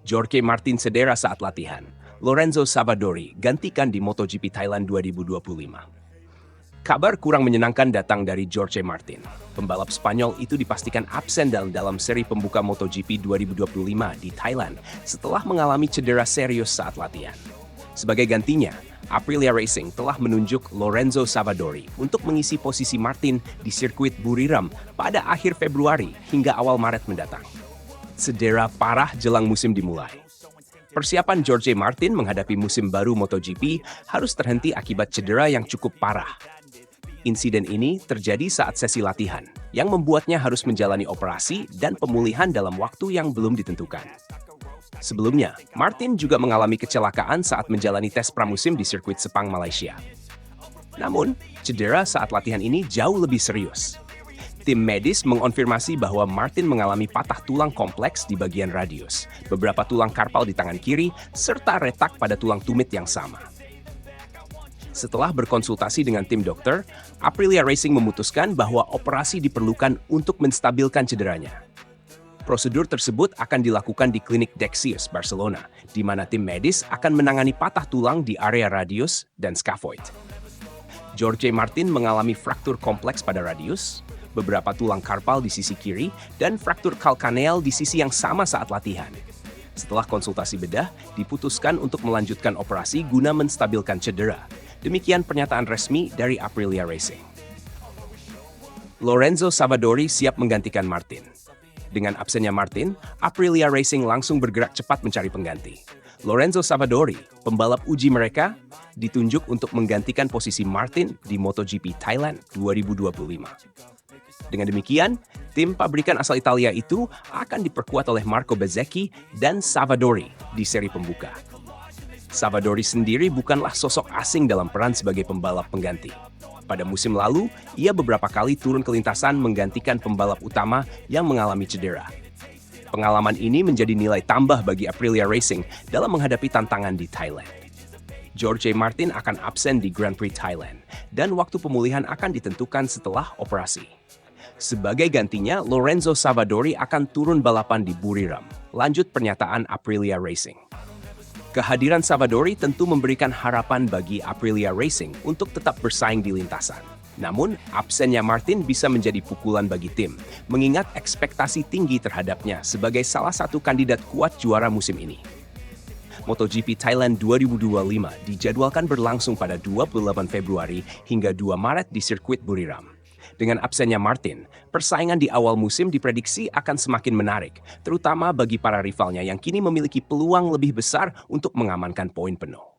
Jorge Martin cedera saat latihan. Lorenzo Savadori gantikan di MotoGP Thailand 2025. Kabar kurang menyenangkan datang dari Jorge Martin. Pembalap Spanyol itu dipastikan absen dalam seri pembuka MotoGP 2025 di Thailand setelah mengalami cedera serius saat latihan. Sebagai gantinya, Aprilia Racing telah menunjuk Lorenzo Savadori untuk mengisi posisi Martin di sirkuit Buriram pada akhir Februari hingga awal Maret mendatang. Cedera parah jelang musim dimulai. Persiapan Jorge Martin menghadapi musim baru MotoGP harus terhenti akibat cedera yang cukup parah. Insiden ini terjadi saat sesi latihan, yang membuatnya harus menjalani operasi dan pemulihan dalam waktu yang belum ditentukan. Sebelumnya, Martin juga mengalami kecelakaan saat menjalani tes pramusim di sirkuit Sepang, Malaysia. Namun, cedera saat latihan ini jauh lebih serius. Tim medis mengonfirmasi bahwa Martin mengalami patah tulang kompleks di bagian radius, beberapa tulang karpal di tangan kiri, serta retak pada tulang tumit yang sama. Setelah berkonsultasi dengan tim dokter, Aprilia Racing memutuskan bahwa operasi diperlukan untuk menstabilkan cederanya. Prosedur tersebut akan dilakukan di klinik Dexius, Barcelona, di mana tim medis akan menangani patah tulang di area radius dan scaphoid. Jorge Martin mengalami fraktur kompleks pada radius, beberapa tulang karpal di sisi kiri, dan fraktur kalkaneal di sisi yang sama saat latihan. Setelah konsultasi bedah, diputuskan untuk melanjutkan operasi guna menstabilkan cedera. Demikian pernyataan resmi dari Aprilia Racing. Lorenzo Savadori siap menggantikan Martin. Dengan absennya Martin, Aprilia Racing langsung bergerak cepat mencari pengganti. Lorenzo Savadori, pembalap uji mereka, ditunjuk untuk menggantikan posisi Martin di MotoGP Thailand 2025. Dengan demikian, tim pabrikan asal Italia itu akan diperkuat oleh Marco Bezzecchi dan Savadori di seri pembuka. Savadori sendiri bukanlah sosok asing dalam peran sebagai pembalap pengganti. Pada musim lalu, ia beberapa kali turun ke lintasan menggantikan pembalap utama yang mengalami cedera. Pengalaman ini menjadi nilai tambah bagi Aprilia Racing dalam menghadapi tantangan di Thailand. Jorge Martin akan absen di Grand Prix Thailand, dan waktu pemulihan akan ditentukan setelah operasi. Sebagai gantinya, Lorenzo Savadori akan turun balapan di Buriram. Lanjut pernyataan Aprilia Racing. Kehadiran Savadori tentu memberikan harapan bagi Aprilia Racing untuk tetap bersaing di lintasan. Namun, absennya Martin bisa menjadi pukulan bagi tim, mengingat ekspektasi tinggi terhadapnya sebagai salah satu kandidat kuat juara musim ini. MotoGP Thailand 2025 dijadwalkan berlangsung pada 28 Februari hingga 2 Maret di sirkuit Buriram. Dengan absennya Martin, persaingan di awal musim diprediksi akan semakin menarik, terutama bagi para rivalnya yang kini memiliki peluang lebih besar untuk mengamankan poin penuh.